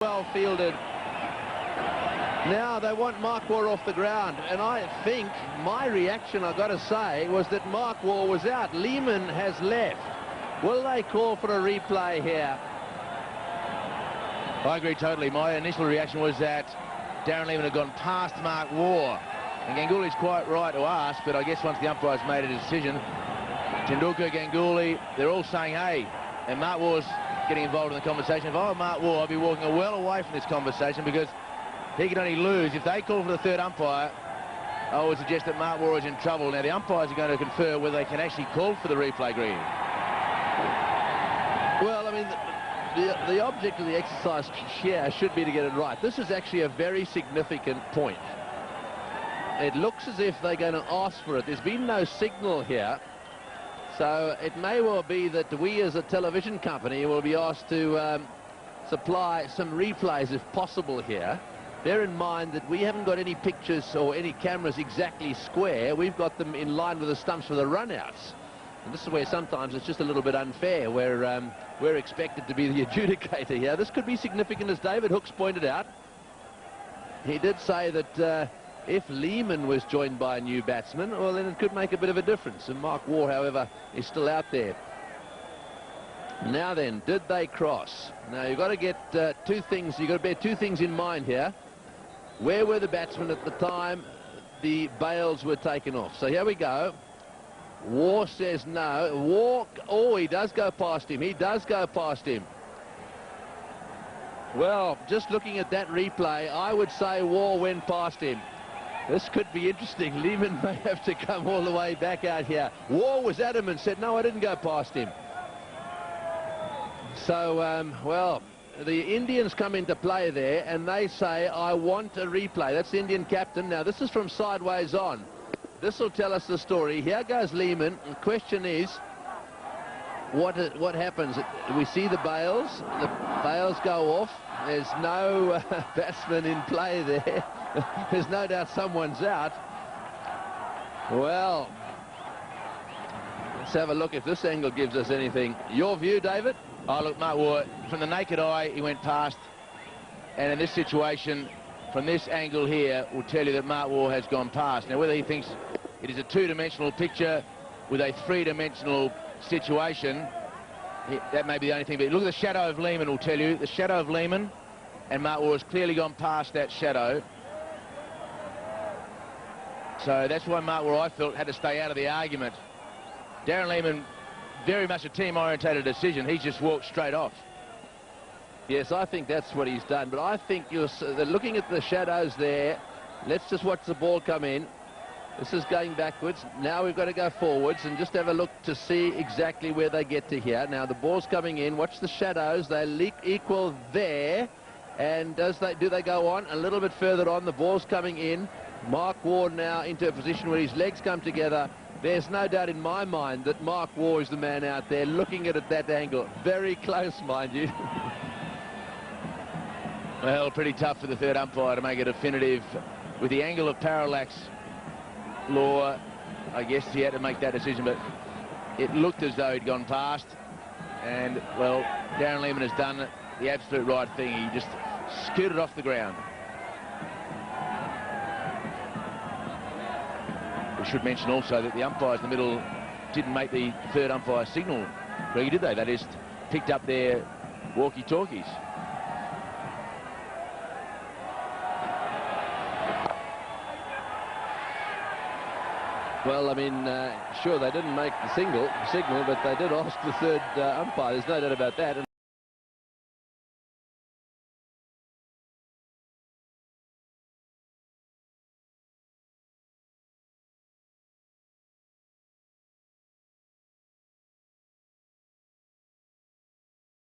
Well fielded. Now they want Mark Waugh off the ground, and I think my reaction, I've got to say, was that Mark Waugh was out. Lehman has left. Will they call for a replay here? I agree totally. My initial reaction was that Darren Lehman had gone past Mark Waugh, and Ganguly's quite right to ask, but I guess once the umpire's made a decision, Tendulkar, Ganguly, they're all saying, hey, and Mark Waugh's getting involved in the conversation. If I were Mark Waugh, I'd be walking well away from this conversation, because he can only lose. If they call for the third umpire, I would suggest that Mark Waugh is in trouble. Now, the umpires are going to confer whether they can actually call for the replay, Green. Well, I mean, the object of the exercise here should be to get it right. This is actually a very significant point. It looks as if they're going to ask for it. There's been no signal here. So it may well be that we as a television company will be asked to supply some replays if possible here. Bear in mind that we haven't got any pictures or any cameras exactly square. We've got them in line with the stumps for the runouts. And this is where sometimes it's just a little bit unfair, where we're expected to be the adjudicator here. This could be significant, as David Hooks pointed out. He did say that if Lehman was joined by a new batsman, well, then it could make a bit of a difference. And Mark Waugh, however, is still out there. Now then, did they cross? Now, you've got to get two things. You've got to bear two things in mind here. Where were the batsmen at the time the bails were taken off? So here we go. Waugh says no. Waugh, oh, he does go past him. He does go past him. Well, just looking at that replay, I would say Waugh went past him. This could be interesting. Lehman may have to come all the way back out here. Waugh was adamant, said, no, I didn't go past him. So, well, the Indians come into play there, and they say, I want a replay. That's the Indian captain. Now, this is from sideways on. This will tell us the story. Here goes Lehman. The question is, what happens? We see the bails. The bails go off. There's no batsman in play there. There's no doubt someone's out. Well, let's have a look if this angle gives us anything. Your view, David? Oh, look, Mark Waugh, from the naked eye, he went past. And in this situation, from this angle here, will tell you that Mark Waugh has gone past. Now, whether he thinks it is a two-dimensional picture with a three-dimensional situation, that may be the only thing. But look at the shadow of Lehman will tell you. The shadow of Lehman, and Mark Waugh has clearly gone past that shadow. So that's why Mark Waugh, I felt, had to stay out of the argument. Darren Lehman, very much a team-orientated decision. He's just walked straight off. Yes, I think that's what he's done. But I think you're looking at the shadows there. Let's just watch the ball come in. This is going backwards. Now we've got to go forwards and just have a look to see exactly where they get to here. Now the ball's coming in. Watch the shadows. They equal there. And do they go on? A little bit further on. The ball's coming in. Mark Waugh now into a position where his legs come together. There's no doubt in my mind that Mark Waugh is the man out there looking at it at that angle. Very close, mind you. Well, pretty tough for the third umpire to make a definitive. With the angle of parallax law, I guess he had to make that decision, but it looked as though he'd gone past. And, well, Darren Lehman has done the absolute right thing. He just scooted off the ground. We should mention also that the umpires in the middle didn't make the third umpire signal. Really, did they? They just picked up their walkie-talkies. Well, I mean, sure, they didn't make the signal, but they did ask the third umpire. There's no doubt about that.